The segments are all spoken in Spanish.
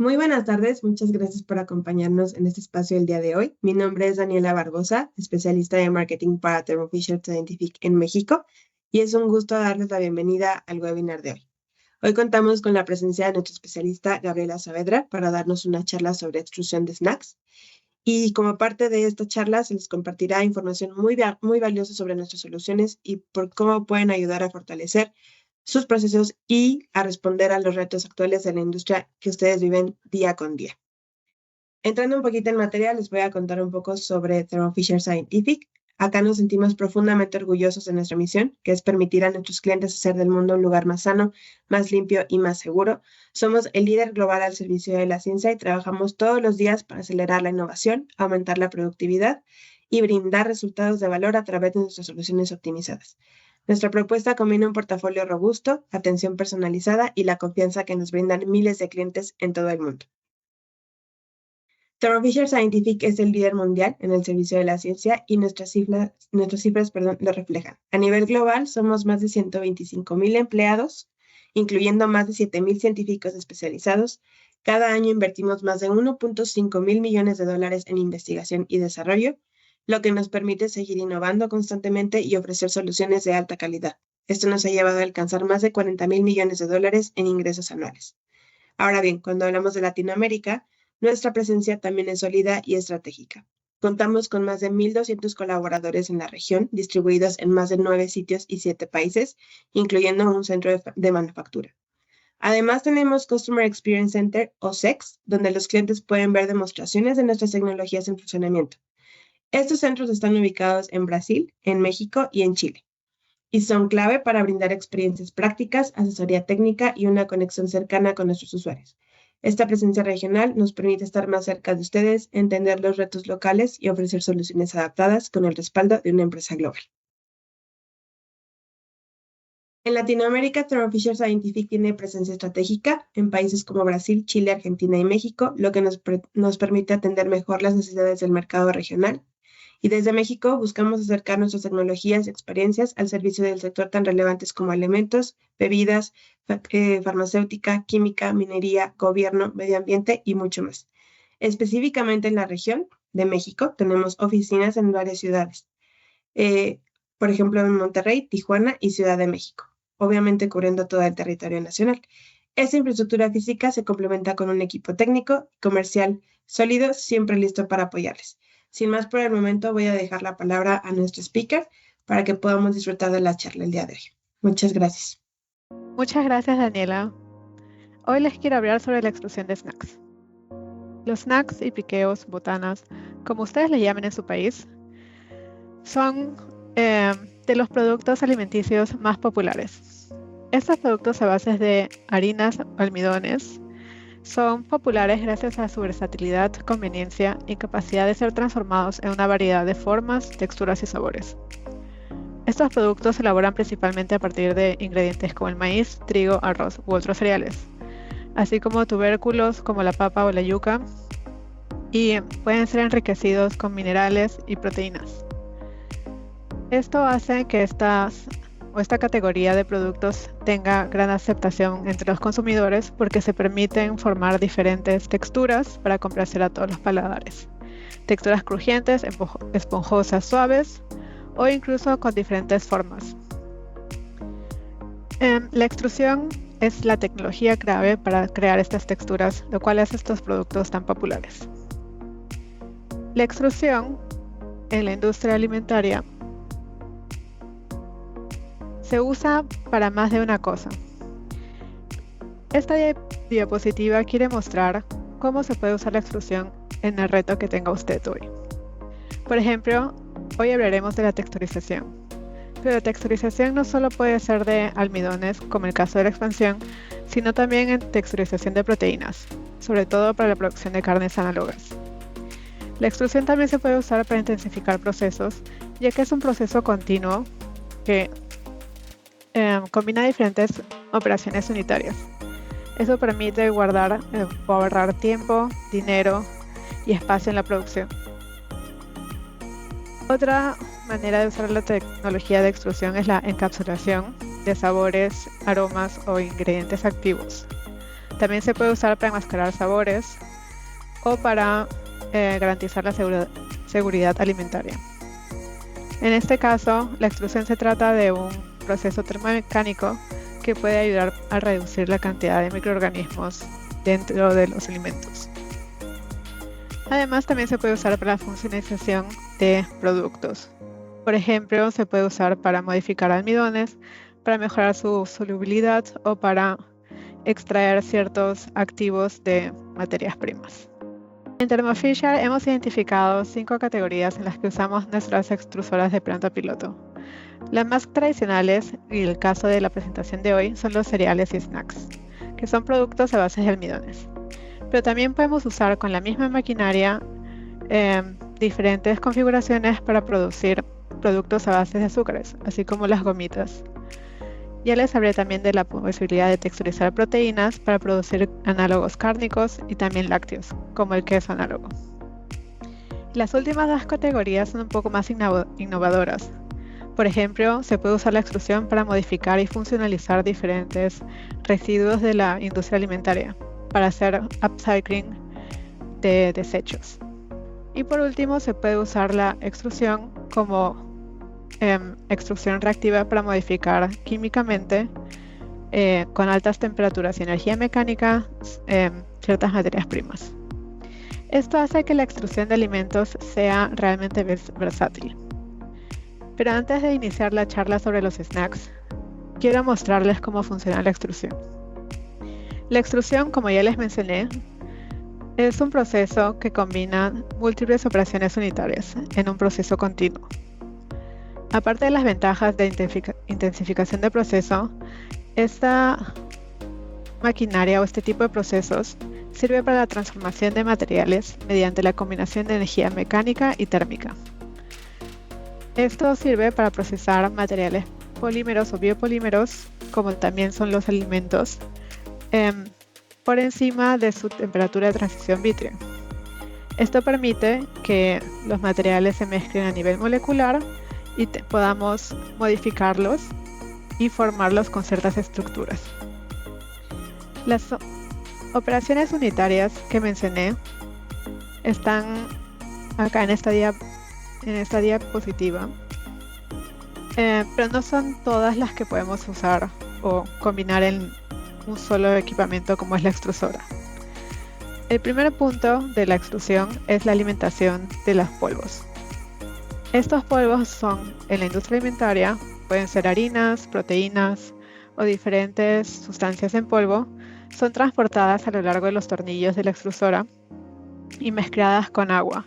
Muy buenas tardes, muchas gracias por acompañarnos en este espacio el día de hoy. Mi nombre es Daniela Barbosa, especialista de marketing para Thermo Fisher Scientific en México, y es un gusto darles la bienvenida al webinar de hoy. Hoy contamos con la presencia de nuestra especialista Gabriela Saavedra para darnos una charla sobre extrusión de snacks. Y como parte de esta charla se les compartirá información muy valiosa sobre nuestras soluciones y por cómo pueden ayudar a fortalecer sus procesos y a responder a los retos actuales de la industria que ustedes viven día con día. Entrando un poquito en materia, les voy a contar un poco sobre Thermo Fisher Scientific. Acá nos sentimos profundamente orgullosos de nuestra misión, que es permitir a nuestros clientes hacer del mundo un lugar más sano, más limpio y más seguro. Somos el líder global al servicio de la ciencia y trabajamos todos los días para acelerar la innovación, aumentar la productividad y brindar resultados de valor a través de nuestras soluciones optimizadas. Nuestra propuesta combina un portafolio robusto, atención personalizada y la confianza que nos brindan miles de clientes en todo el mundo. Thermo Fisher Scientific es el líder mundial en el servicio de la ciencia y nuestras cifras lo reflejan. A nivel global, somos más de 125,000 empleados, incluyendo más de 7,000 científicos especializados. Cada año invertimos más de 1.5 mil millones de dólares en investigación y desarrollo, lo que nos permite seguir innovando constantemente y ofrecer soluciones de alta calidad. Esto nos ha llevado a alcanzar más de 40,000 millones de dólares en ingresos anuales. Ahora bien, cuando hablamos de Latinoamérica, nuestra presencia también es sólida y estratégica. Contamos con más de 1,200 colaboradores en la región, distribuidos en más de 9 sitios y 7 países, incluyendo un centro de manufactura. Además, tenemos Customer Experience Center, o CEX, donde los clientes pueden ver demostraciones de nuestras tecnologías en funcionamiento. Estos centros están ubicados en Brasil, en México y en Chile, y son clave para brindar experiencias prácticas, asesoría técnica y una conexión cercana con nuestros usuarios. Esta presencia regional nos permite estar más cerca de ustedes, entender los retos locales y ofrecer soluciones adaptadas con el respaldo de una empresa global. En Latinoamérica, Thermo Fisher Scientific tiene presencia estratégica en países como Brasil, Chile, Argentina y México, lo que nos permite atender mejor las necesidades del mercado regional. Y desde México buscamos acercar nuestras tecnologías y experiencias al servicio del sector tan relevantes como alimentos, bebidas, farmacéutica, química, minería, gobierno, medio ambiente y mucho más. Específicamente en la región de México tenemos oficinas en varias ciudades, por ejemplo en Monterrey, Tijuana y Ciudad de México, obviamente cubriendo todo el territorio nacional. Esta infraestructura física se complementa con un equipo técnico y comercial sólido, siempre listo para apoyarles. Sin más por el momento, voy a dejar la palabra a nuestro speaker para que podamos disfrutar de la charla el día de hoy. Muchas gracias. Muchas gracias, Daniela. Hoy les quiero hablar sobre la extrusión de snacks. Los snacks y piqueos, botanas, como ustedes le llamen en su país, son de los productos alimenticios más populares. Estos productos a base de harinas o almidones son populares gracias a su versatilidad, conveniencia y capacidad de ser transformados en una variedad de formas, texturas y sabores. Estos productos se elaboran principalmente a partir de ingredientes como el maíz, trigo, arroz u otros cereales, así como tubérculos como la papa o la yuca, y pueden ser enriquecidos con minerales y proteínas. Esto hace que esta categoría de productos tenga gran aceptación entre los consumidores porque se permiten formar diferentes texturas para complacer a todos los paladares. Texturas crujientes, esponjosas, suaves o incluso con diferentes formas. La extrusión es la tecnología clave para crear estas texturas, lo cual hace estos productos tan populares. La extrusión en la industria alimentaria se usa para más de una cosa. Esta diapositiva quiere mostrar cómo se puede usar la extrusión en el reto que tenga usted hoy. Por ejemplo, hoy hablaremos de la texturización. Pero la texturización no solo puede ser de almidones, como el caso de la expansión, sino también en texturización de proteínas, sobre todo para la producción de carnes análogas. La extrusión también se puede usar para intensificar procesos, ya que es un proceso continuo que combina diferentes operaciones unitarias. Eso permite guardar o ahorrar tiempo, dinero y espacio en la producción. Otra manera de usar la tecnología de extrusión es la encapsulación de sabores, aromas o ingredientes activos. También se puede usar para enmascarar sabores o para garantizar la seguridad alimentaria. En este caso, la extrusión se trata de un proceso termomecánico que puede ayudar a reducir la cantidad de microorganismos dentro de los alimentos. Además, también se puede usar para la funcionalización de productos. Por ejemplo, se puede usar para modificar almidones, para mejorar su solubilidad o para extraer ciertos activos de materias primas. En Thermo Fisher hemos identificado 5 categorías en las que usamos nuestras extrusoras de planta piloto. Las más tradicionales, y el caso de la presentación de hoy, son los cereales y snacks, que son productos a base de almidones. Pero también podemos usar con la misma maquinaria diferentes configuraciones para producir productos a base de azúcares, así como las gomitas. Ya les hablé también de la posibilidad de texturizar proteínas para producir análogos cárnicos y también lácteos, como el queso análogo. Las últimas 2 categorías son un poco más innovadoras. Por ejemplo, se puede usar la extrusión para modificar y funcionalizar diferentes residuos de la industria alimentaria, para hacer upcycling de desechos. Y por último, se puede usar la extrusión como extrusión reactiva para modificar químicamente con altas temperaturas y energía mecánica ciertas materias primas. Esto hace que la extrusión de alimentos sea realmente versátil. Pero antes de iniciar la charla sobre los snacks, quiero mostrarles cómo funciona la extrusión. La extrusión, como ya les mencioné, es un proceso que combina múltiples operaciones unitarias en un proceso continuo. Aparte de las ventajas de intensificación de proceso, esta maquinaria o este tipo de procesos sirve para la transformación de materiales mediante la combinación de energía mecánica y térmica. Esto sirve para procesar materiales polímeros o biopolímeros, como también son los alimentos, por encima de su temperatura de transición vítrea. Esto permite que los materiales se mezclen a nivel molecular y podamos modificarlos y formarlos con ciertas estructuras. Las operaciones unitarias que mencioné están acá en esta diapositiva, pero no son todas las que podemos usar o combinar en un solo equipamiento como es la extrusora. El primer punto de la extrusión es la alimentación de los polvos. Estos polvos son, en la industria alimentaria, pueden ser harinas, proteínas o diferentes sustancias en polvo, son transportadas a lo largo de los tornillos de la extrusora y mezcladas con agua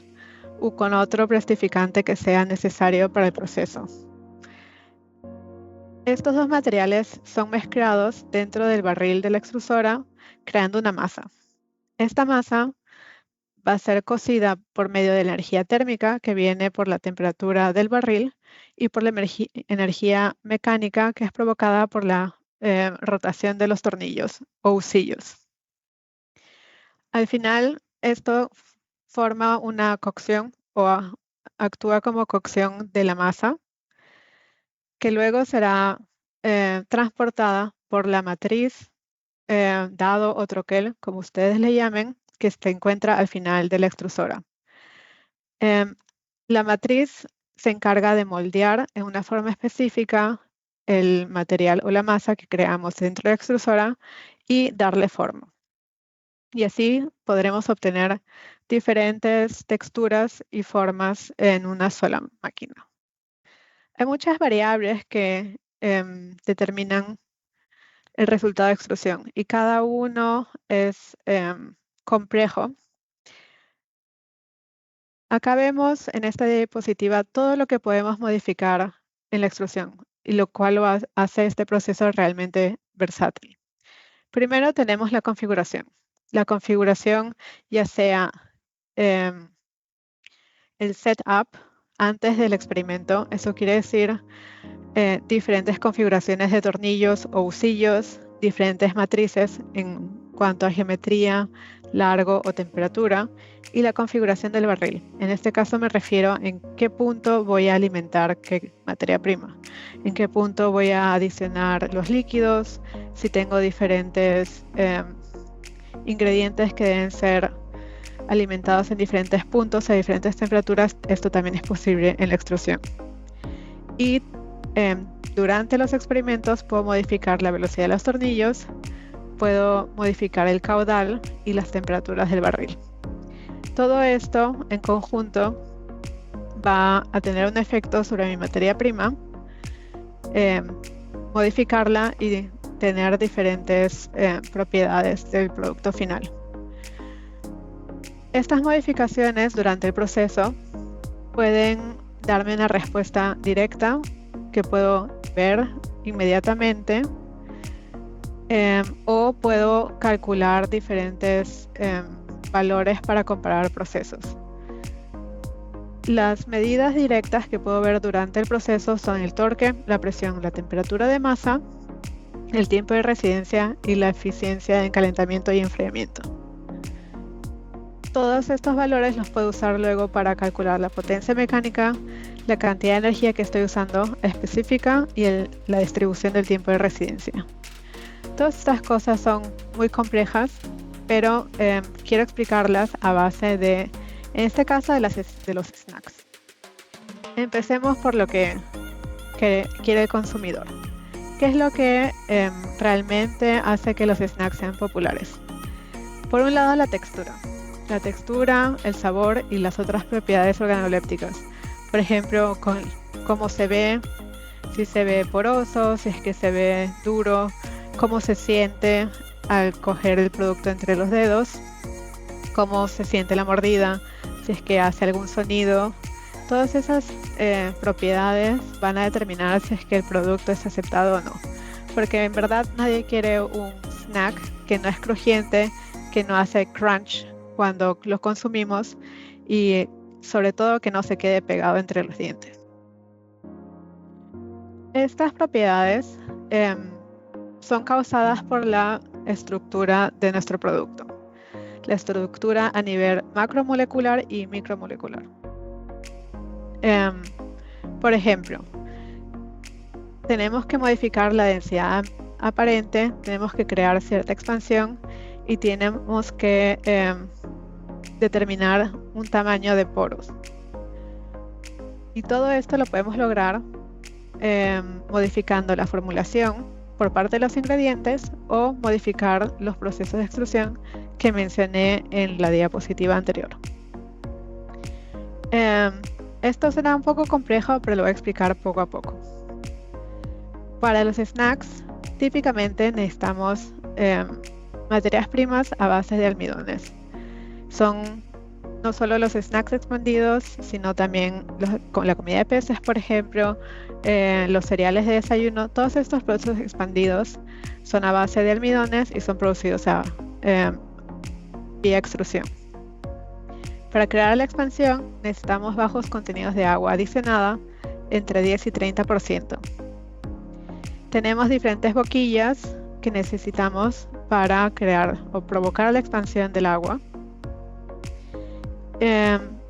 o con otro plastificante que sea necesario para el proceso. Estos 2 materiales son mezclados dentro del barril de la extrusora, creando una masa. Esta masa va a ser cocida por medio de la energía térmica que viene por la temperatura del barril y por la energía mecánica que es provocada por la rotación de los tornillos o husillos. Al final, esto forma una cocción o actúa como cocción de la masa, que luego será transportada por la matriz, dado o troquel, como ustedes le llamen, que se encuentra al final de la extrusora. La matriz se encarga de moldear en una forma específica el material o la masa que creamos dentro de la extrusora y darle forma. Y así podremos obtener diferentes texturas y formas en una sola máquina. Hay muchas variables que determinan el resultado de extrusión y cada uno es complejo. Acá vemos en esta diapositiva todo lo que podemos modificar en la extrusión y lo cual hace este proceso realmente versátil. Primero tenemos la configuración. La configuración ya sea el setup antes del experimento, eso quiere decir diferentes configuraciones de tornillos o husillos, diferentes matrices en cuanto a geometría, largo o temperatura, y la configuración del barril. En este caso me refiero en qué punto voy a alimentar qué materia prima, en qué punto voy a adicionar los líquidos, si tengo diferentes ingredientes que deben ser alimentados en diferentes puntos a diferentes temperaturas, esto también es posible en la extrusión. Y durante los experimentos puedo modificar la velocidad de los tornillos, puedo modificar el caudal y las temperaturas del barril. Todo esto en conjunto va a tener un efecto sobre mi materia prima, modificarla y tener diferentes propiedades del producto final. Estas modificaciones durante el proceso pueden darme una respuesta directa que puedo ver inmediatamente, o puedo calcular diferentes valores para comparar procesos. Las medidas directas que puedo ver durante el proceso son el torque, la presión, la temperatura de masa, el tiempo de residencia y la eficiencia en calentamiento y enfriamiento. Todos estos valores los puedo usar luego para calcular la potencia mecánica, la cantidad de energía que estoy usando específica y la distribución del tiempo de residencia. Todas estas cosas son muy complejas, pero quiero explicarlas a base de, en este caso, de los snacks. Empecemos por lo que quiere el consumidor. ¿Qué es lo que realmente hace que los snacks sean populares? Por un lado, la textura. La textura, el sabor y las otras propiedades organolépticas. Por ejemplo, cómo se ve, si se ve poroso, si es que se ve duro, cómo se siente al coger el producto entre los dedos, cómo se siente la mordida, si es que hace algún sonido. Todas esas propiedades van a determinar si es que el producto es aceptado o no. Porque en verdad nadie quiere un snack que no es crujiente, que no hace crunch cuando lo consumimos y sobre todo que no se quede pegado entre los dientes. Estas propiedades son causadas por la estructura de nuestro producto. La estructura a nivel macromolecular y micromolecular. Por ejemplo, tenemos que modificar la densidad aparente, tenemos que crear cierta expansión y tenemos que determinar un tamaño de poros. Y todo esto lo podemos lograr modificando la formulación por parte de los ingredientes o modificar los procesos de extrusión que mencioné en la diapositiva anterior. Esto será un poco complejo, pero lo voy a explicar poco a poco. Para los snacks, típicamente necesitamos materias primas a base de almidones. Son no solo los snacks expandidos, sino también con la comida de peces, por ejemplo, los cereales de desayuno. Todos estos productos expandidos son a base de almidones y son producidos vía extrusión. Para crear la expansión necesitamos bajos contenidos de agua adicionada, entre 10 y 30%. Tenemos diferentes boquillas que necesitamos para crear o provocar la expansión del agua.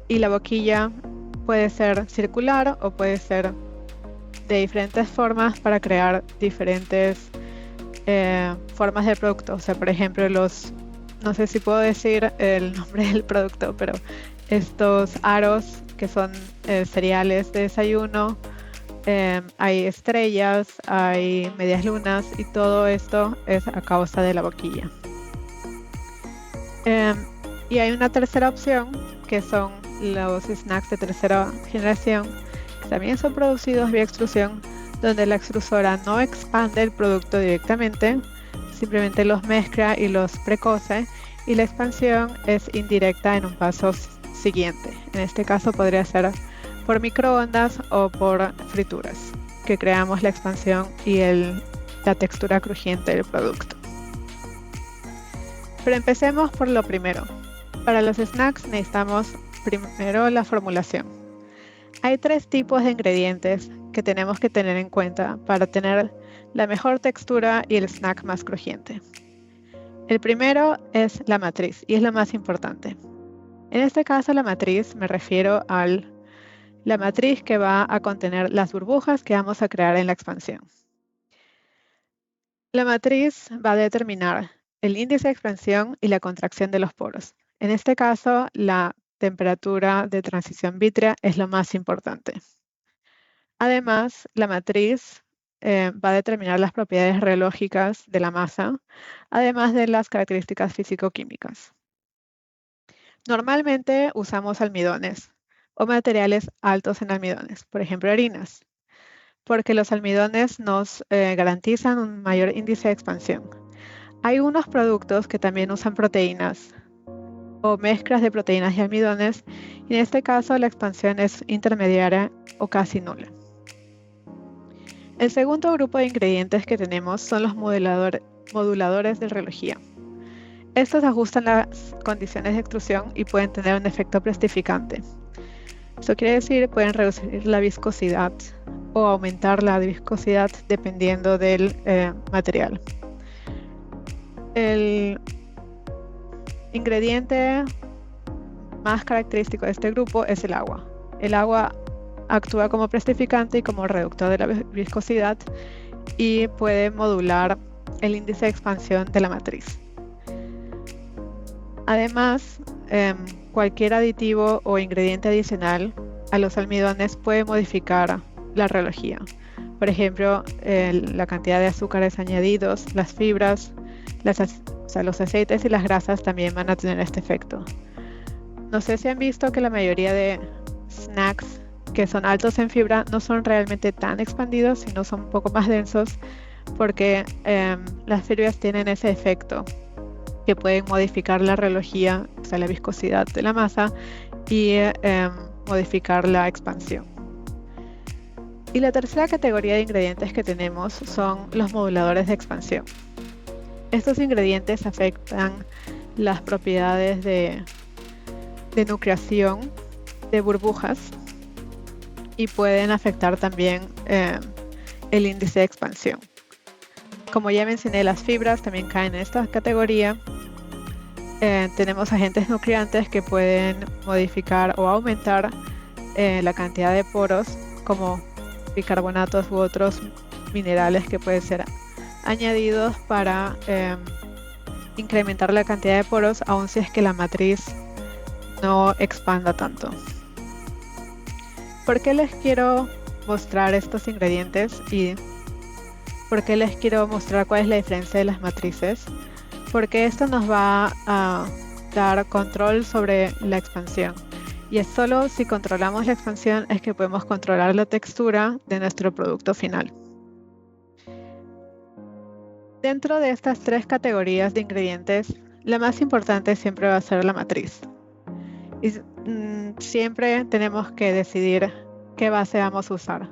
Y la boquilla puede ser circular o puede ser de diferentes formas para crear diferentes formas de producto. O sea, por ejemplo, no sé si puedo decir el nombre del producto, pero estos aros que son cereales de desayuno, hay estrellas, hay medias lunas y todo esto es a causa de la boquilla. Y hay una tercera opción que son los snacks de tercera generación, que también son producidos vía extrusión, donde la extrusora no expande el producto directamente, simplemente los mezcla y los precose, y la expansión es indirecta en un paso siguiente. En este caso podría ser por microondas o por frituras, que creamos la expansión y la textura crujiente del producto. Pero empecemos por lo primero. Para los snacks necesitamos primero la formulación. Hay 3 tipos de ingredientes que tenemos que tener en cuenta para tener la mejor textura y el snack más crujiente. El primero es la matriz y es lo más importante. En este caso la matriz me refiero a la matriz que va a contener las burbujas que vamos a crear en la expansión. La matriz va a determinar el índice de expansión y la contracción de los poros. En este caso, la temperatura de transición vítrea es lo más importante. Además, la matriz va a determinar las propiedades reológicas de la masa, además de las características físico-químicas. Normalmente usamos almidones o materiales altos en almidones, por ejemplo harinas, porque los almidones nos garantizan un mayor índice de expansión. Hay unos productos que también usan proteínas o mezclas de proteínas y almidones, y en este caso la expansión es intermediaria o casi nula. El segundo grupo de ingredientes que tenemos son los moduladores de reología. Estos ajustan las condiciones de extrusión y pueden tener un efecto plastificante. Eso quiere decir que pueden reducir la viscosidad o aumentar la viscosidad dependiendo del material. El ingrediente más característico de este grupo es el agua. El agua actúa como plastificante y como reductor de la viscosidad y puede modular el índice de expansión de la matriz. Además, cualquier aditivo o ingrediente adicional a los almidones puede modificar la reología. Por ejemplo, la cantidad de azúcares añadidos, las fibras, los aceites y las grasas también van a tener este efecto. No sé si han visto que la mayoría de snacks que son altos en fibra no son realmente tan expandidos, sino son un poco más densos, porque las fibras tienen ese efecto que pueden modificar la reología, o sea, la viscosidad de la masa y modificar la expansión. Y la tercera categoría de ingredientes que tenemos son los moduladores de expansión. Estos ingredientes afectan las propiedades de nucleación de burbujas y pueden afectar también el índice de expansión. Como ya mencioné, las fibras también caen en esta categoría. Tenemos agentes nucleantes que pueden modificar o aumentar la cantidad de poros, como bicarbonatos u otros minerales que pueden ser añadidos para incrementar la cantidad de poros, aun si es que la matriz no expanda tanto. ¿Por qué les quiero mostrar estos ingredientes y por qué les quiero mostrar cuál es la diferencia de las matrices? Porque esto nos va a dar control sobre la expansión. Y es solo si controlamos la expansión es que podemos controlar la textura de nuestro producto final. Dentro de estas tres categorías de ingredientes, la más importante siempre va a ser la matriz. Y siempre tenemos que decidir qué base vamos a usar,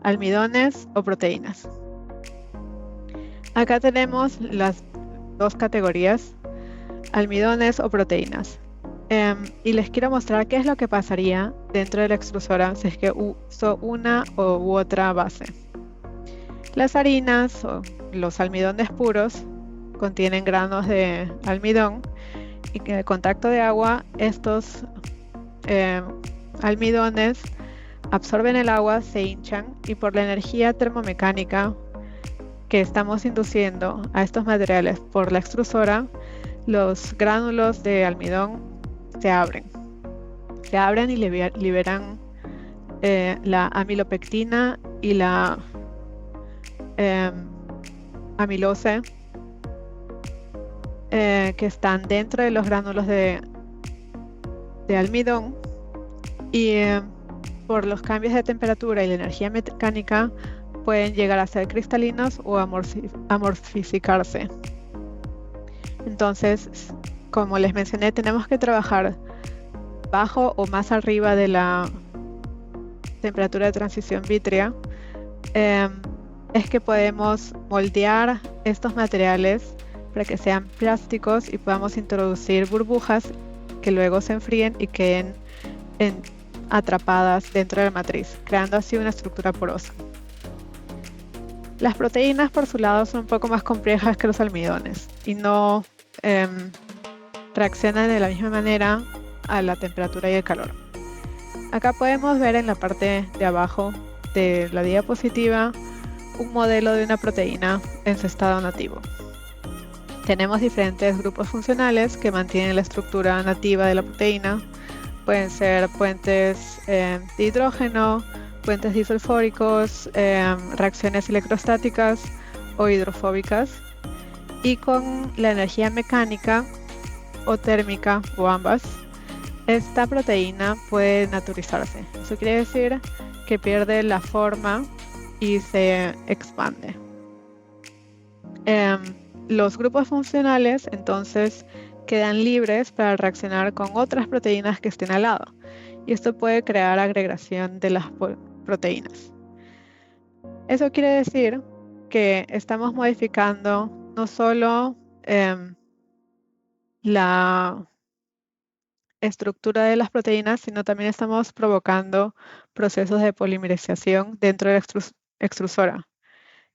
almidones o proteínas. Acá tenemos las dos categorías, almidones o proteínas. Y les quiero mostrar qué es lo que pasaría dentro de la extrusora si es que uso una u otra base. Las harinas o los almidones puros contienen granos de almidón y que en el contacto de agua estos almidones absorben el agua, se hinchan y por la energía termomecánica que estamos induciendo a estos materiales por la extrusora, los gránulos de almidón se abren y liberan la amilopectina y la amilose que están dentro de los gránulos de almidón y por los cambios de temperatura y la energía mecánica pueden llegar a ser cristalinos o amorfificarse. Entonces, como les mencioné, tenemos que trabajar bajo o más arriba de la temperatura de transición vítrea. Es que podemos moldear estos materiales para que sean plásticos y podamos introducir burbujas que luego se enfríen y queden atrapadas dentro de la matriz, creando así una estructura porosa. Las proteínas, por su lado, son un poco más complejas que los almidones y no reaccionan de la misma manera a la temperatura y el calor. Acá podemos ver en la parte de abajo de la diapositiva un modelo de una proteína en su estado nativo. tenemos diferentes grupos funcionales que mantienen la estructura nativa de la proteína. Pueden ser puentes de hidrógeno, puentes disulfóricos, reacciones electrostáticas o hidrofóbicas. Y con la energía mecánica o térmica o ambas, esta proteína puede naturalizarse. Eso quiere decir que pierde la forma y se expande. Los grupos funcionales entonces quedan libres para reaccionar con otras proteínas que estén al lado, y esto puede crear agregación de las proteínas. Eso quiere decir que estamos modificando no solo la estructura de las proteínas, sino también estamos provocando procesos de polimerización dentro de la extrusora.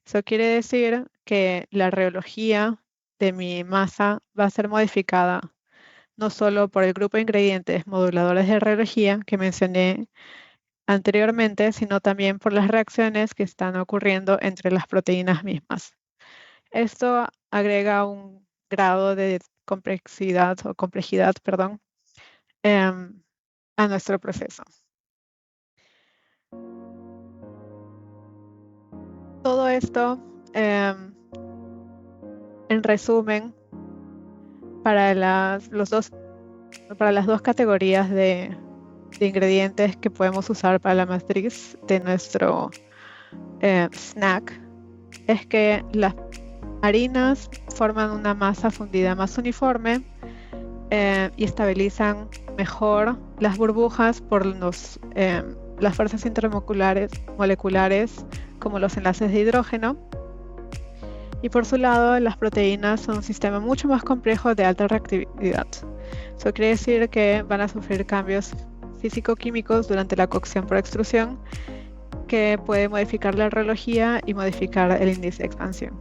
Eso quiere decir que la reología de mi masa va a ser modificada no solo por el grupo de ingredientes moduladores de reología que mencioné anteriormente, sino también por las reacciones que están ocurriendo entre las proteínas mismas. Esto agrega un grado de complejidad, a nuestro proceso. Todo esto, en resumen, para las dos categorías de ingredientes que podemos usar para la matriz de nuestro snack, es que las harinas forman una masa fundida más uniforme y estabilizan mejor las burbujas por las fuerzas intermoleculares como los enlaces de hidrógeno. Y por su lado, las proteínas son un sistema mucho más complejo de alta reactividad. Eso quiere decir que van a sufrir cambios físico-químicos durante la cocción por extrusión, que puede modificar la reología y modificar el índice de expansión.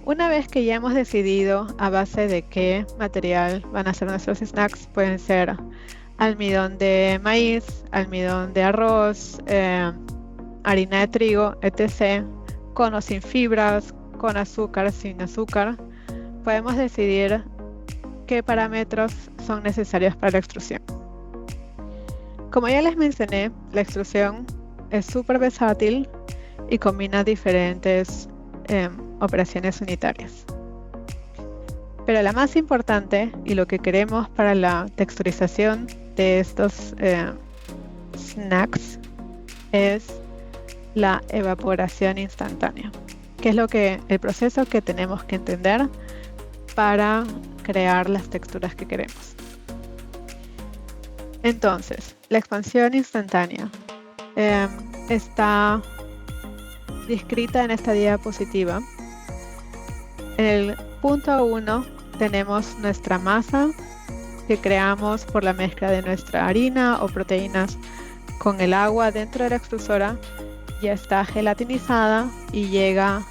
Una vez que ya hemos decidido a base de qué material van a ser nuestros snacks, pueden ser almidón de maíz, almidón de arroz, harina de trigo, etc., con o sin fibras, con azúcar, sin azúcar, podemos decidir qué parámetros son necesarios para la extrusión. Como ya les mencioné, la extrusión es súper versátil y combina diferentes operaciones unitarias. Pero la más importante y lo que queremos para la texturización de estos snacks es la evaporación instantánea, que es el proceso que tenemos que entender para crear las texturas que queremos. Entonces, la expansión instantánea está descrita en esta diapositiva. En el punto 1 tenemos nuestra masa que creamos por la mezcla de nuestra harina o proteínas con el agua dentro de la extrusora. Ya está gelatinizada y llega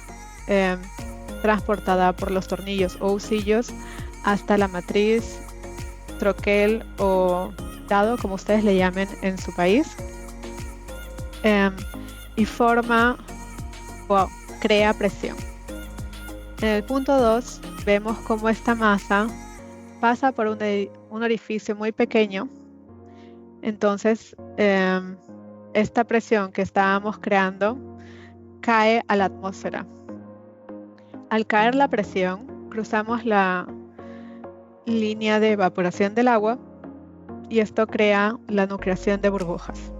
transportada por los tornillos o husillos hasta la matriz, troquel o dado, como ustedes le llamen en su país, y crea presión. En el punto 2 vemos cómo esta masa pasa por un orificio muy pequeño. Entonces esta presión que estábamos creando cae a la atmósfera. Al caer la presión, cruzamos la línea de evaporación del agua y esto crea la nucleación de burbujas.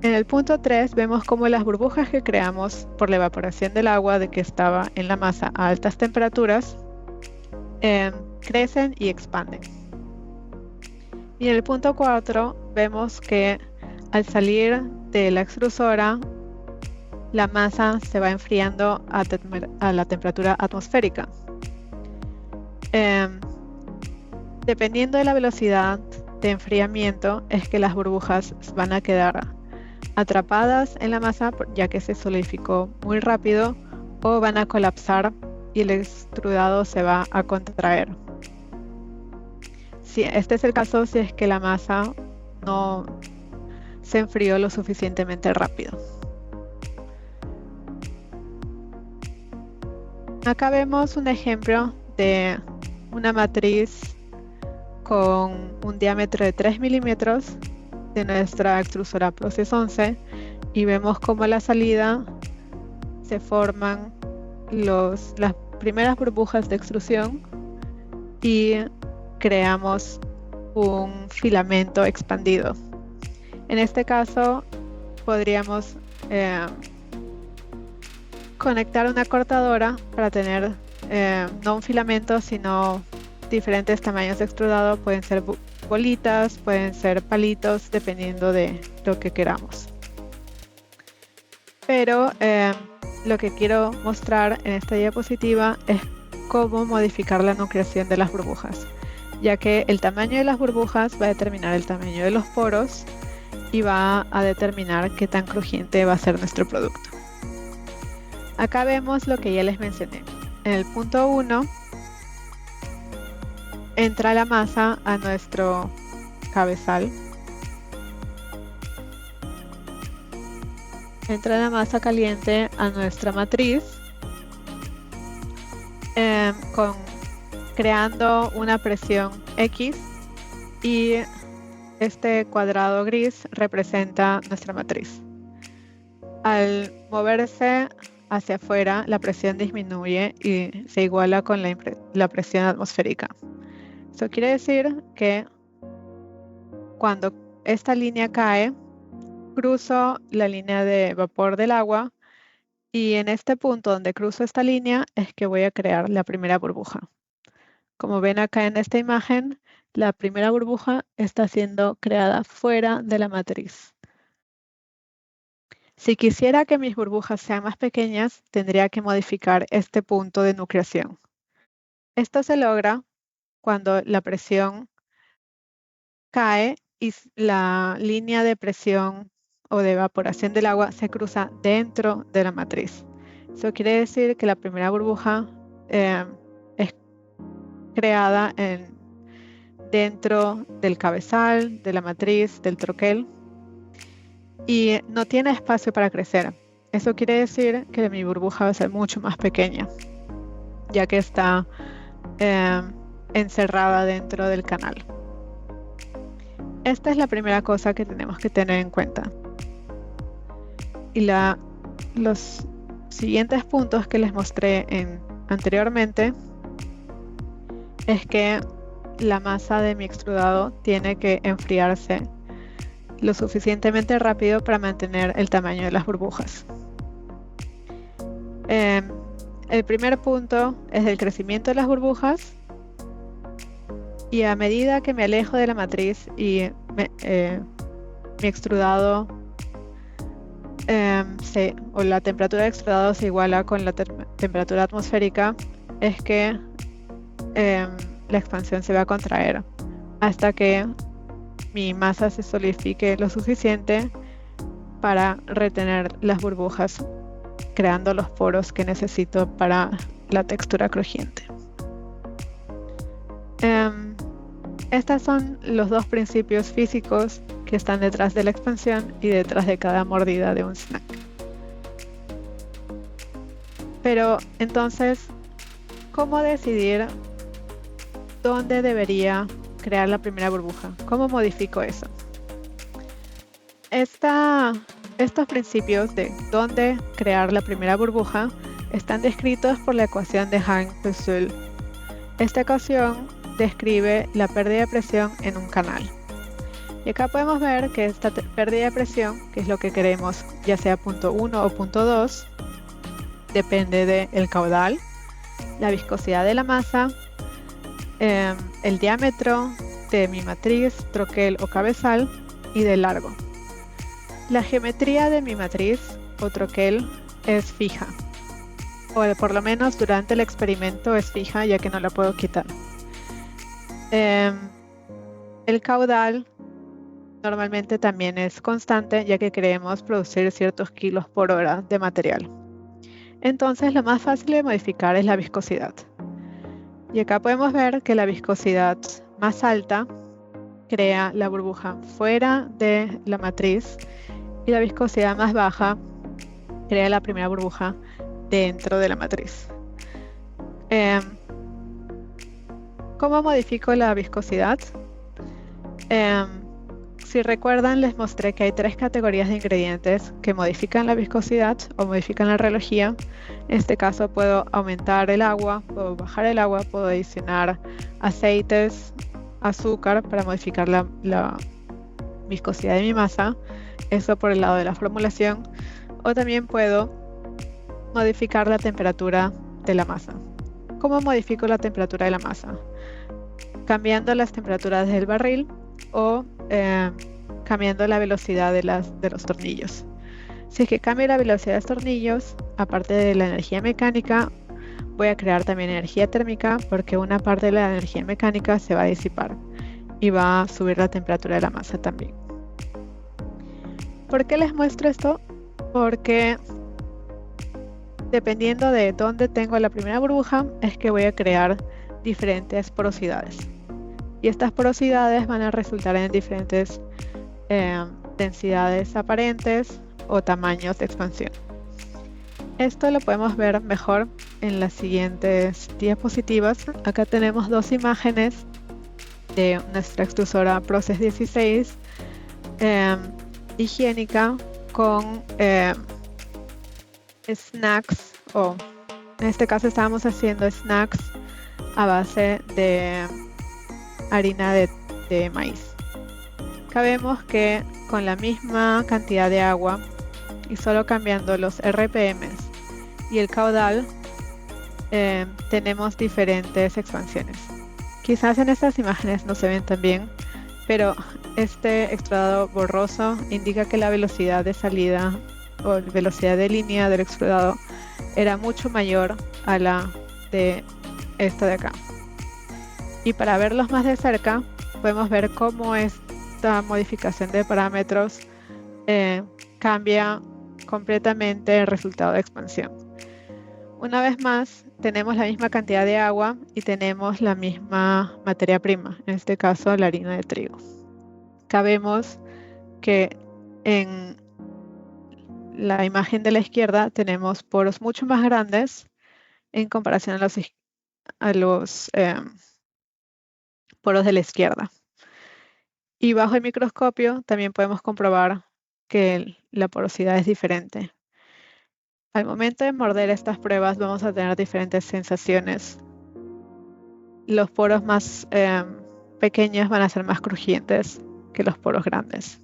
En el punto 3 vemos cómo las burbujas que creamos por la evaporación del agua de que estaba en la masa a altas temperaturas crecen y expanden. Y en el punto 4 vemos que al salir de la extrusora, la masa se va enfriando a la temperatura atmosférica. Dependiendo de la velocidad de enfriamiento, es que las burbujas van a quedar atrapadas en la masa, ya que se solidificó muy rápido, o van a colapsar y el extrudado se va a contraer. Este es el caso si es que la masa no se enfrió lo suficientemente rápido. Acá vemos un ejemplo de una matriz con un diámetro de 3 milímetros de nuestra extrusora Process 11 y vemos cómo a la salida se forman las primeras burbujas de extrusión y creamos un filamento expandido. En este caso podríamos conectar una cortadora para tener no un filamento, sino diferentes tamaños de extrudado. Pueden ser bolitas, pueden ser palitos, dependiendo de lo que queramos. Pero lo que quiero mostrar en esta diapositiva es cómo modificar la nucleación de las burbujas, ya que el tamaño de las burbujas va a determinar el tamaño de los poros y va a determinar qué tan crujiente va a ser nuestro producto. Acá vemos lo que ya les mencioné. En el punto 1 entra la masa a nuestro cabezal. Entra la masa caliente a nuestra matriz, creando una presión X, y este cuadrado gris representa nuestra matriz. Al moverse hacia afuera, la presión disminuye y se iguala con la presión atmosférica. Eso quiere decir que cuando esta línea cae, cruzo la línea de vapor del agua, y en este punto donde cruzo esta línea es que voy a crear la primera burbuja. Como ven acá en esta imagen, la primera burbuja está siendo creada fuera de la matriz. Si quisiera que mis burbujas sean más pequeñas, tendría que modificar este punto de nucleación. Esto se logra cuando la presión cae y la línea de presión o de evaporación del agua se cruza dentro de la matriz. Eso quiere decir que la primera burbuja es creada dentro del cabezal, de la matriz, del troquel, y no tiene espacio para crecer. Eso quiere decir que mi burbuja va a ser mucho más pequeña, ya que está encerrada dentro del canal. Esta es la primera cosa que tenemos que tener en cuenta. Y los siguientes puntos que les mostré anteriormente es que la masa de mi extrudado tiene que enfriarse lo suficientemente rápido para mantener el tamaño de las burbujas. El primer punto es el crecimiento de las burbujas, y a medida que me alejo de la matriz y mi extrudado o la temperatura de extrudado se iguala con la temperatura atmosférica, es que la expansión se va a contraer hasta que mi masa se solidifique lo suficiente para retener las burbujas, creando los poros que necesito para la textura crujiente. Estos son los dos principios físicos que están detrás de la expansión y detrás de cada mordida de un snack. Pero entonces, ¿cómo decidir dónde debería crear la primera burbuja? ¿Cómo modifico eso? Estos principios de dónde crear la primera burbuja están descritos por la ecuación de Hahn-Hussel. Esta ecuación describe la pérdida de presión en un canal. Y acá podemos ver que esta pérdida de presión, que es lo que queremos, ya sea punto 1 o punto 2, depende del caudal, la viscosidad de la masa, el diámetro de mi matriz, troquel o cabezal, y del largo. La geometría de mi matriz o troquel es fija, o por lo menos durante el experimento es fija, ya que no la puedo quitar. El caudal normalmente también es constante, ya que queremos producir ciertos kilos por hora de material. Entonces, lo más fácil de modificar es la viscosidad. Y acá podemos ver que la viscosidad más alta crea la burbuja fuera de la matriz, y la viscosidad más baja crea la primera burbuja dentro de la matriz. ¿Cómo modifico la viscosidad? Si recuerdan, les mostré que hay 3 categorías de ingredientes que modifican la viscosidad o modifican la rheología. En este caso puedo aumentar el agua, puedo bajar el agua, puedo adicionar aceites, azúcar para modificar la viscosidad de mi masa. Eso por el lado de la formulación. O también puedo modificar la temperatura de la masa. ¿Cómo modifico la temperatura de la masa? Cambiando las temperaturas del barril o cambiando la velocidad de los tornillos. Si es que cambio la velocidad de los tornillos, aparte de la energía mecánica, voy a crear también energía térmica, porque una parte de la energía mecánica se va a disipar y va a subir la temperatura de la masa también. ¿Por qué les muestro esto? Porque dependiendo de dónde tengo la primera burbuja, es que voy a crear diferentes porosidades. Y estas porosidades van a resultar en diferentes densidades aparentes o tamaños de expansión. Esto lo podemos ver mejor en las siguientes diapositivas. Acá tenemos 2 imágenes de nuestra extrusora Process 16 higiénica con snacks, o en este caso estábamos haciendo snacks a base de harina de maíz. Acá vemos que con la misma cantidad de agua y solo cambiando los RPMs y el caudal, tenemos diferentes expansiones. Quizás en estas imágenes no se ven tan bien, pero este extrudado borroso indica que la velocidad de salida o velocidad de línea del extrudado era mucho mayor a la de esta de acá. Y para verlos más de cerca, podemos ver cómo esta modificación de parámetros cambia completamente el resultado de expansión. Una vez más, tenemos la misma cantidad de agua y tenemos la misma materia prima, en este caso la harina de trigo. Acá vemos que en la imagen de la izquierda tenemos poros mucho más grandes en comparación a los poros de la izquierda. Y bajo el microscopio también podemos comprobar que la porosidad es diferente. Al momento de morder estas pruebas vamos a tener diferentes sensaciones. Los poros más pequeños van a ser más crujientes que los poros grandes.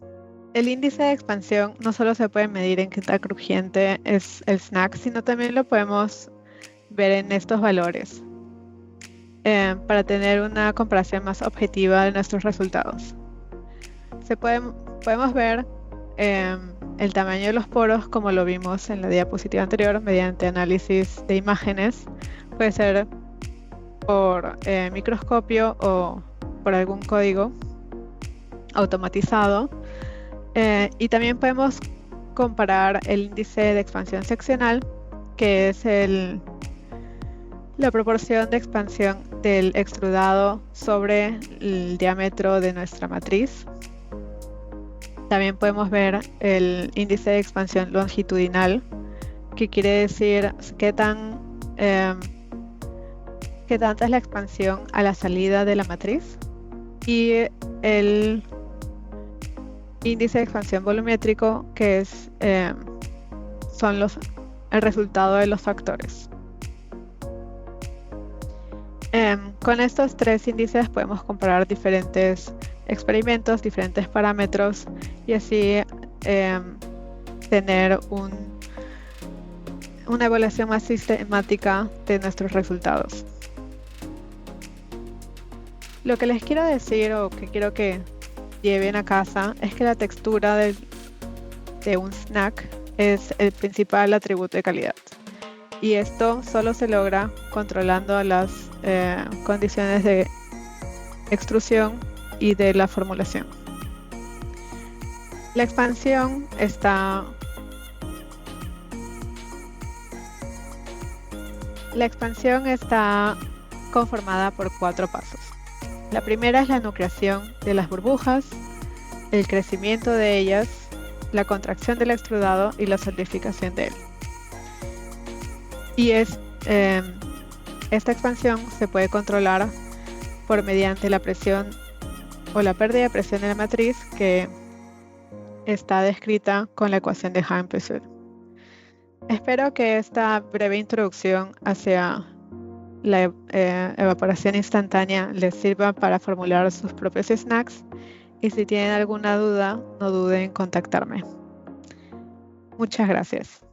El índice de expansión no solo se puede medir en qué tan crujiente es el snack, sino también lo podemos ver en estos valores para tener una comparación más objetiva de nuestros resultados. Podemos ver el tamaño de los poros, como lo vimos en la diapositiva anterior, mediante análisis de imágenes. Puede ser por microscopio o por algún código automatizado. Y también podemos comparar el índice de expansión seccional, que es la proporción de expansión del extrudado sobre el diámetro de nuestra matriz. También podemos ver el índice de expansión longitudinal, que quiere decir qué tanta es la expansión a la salida de la matriz, y el índice de expansión volumétrico, que es el resultado de los factores. Con estos 3 índices podemos comparar diferentes experimentos, diferentes parámetros, y así tener una evaluación más sistemática de nuestros resultados. Lo que les quiero decir, o que quiero que lleven a casa, es que la textura de un snack es el principal atributo de calidad, y esto solo se logra controlando las condiciones de extrusión y de la formulación. La expansión está conformada por 4 pasos. La primera es la nucleación de las burbujas, el crecimiento de ellas, la contracción del extrudado y la solidificación de él. Y Esta expansión se puede controlar por mediante la presión o la pérdida de presión de la matriz que está descrita con la ecuación de Heim-Pessoud. Espero que esta breve introducción hacia la evaporación instantánea les sirva para formular sus propios snacks, y si tienen alguna duda, no duden en contactarme. Muchas gracias.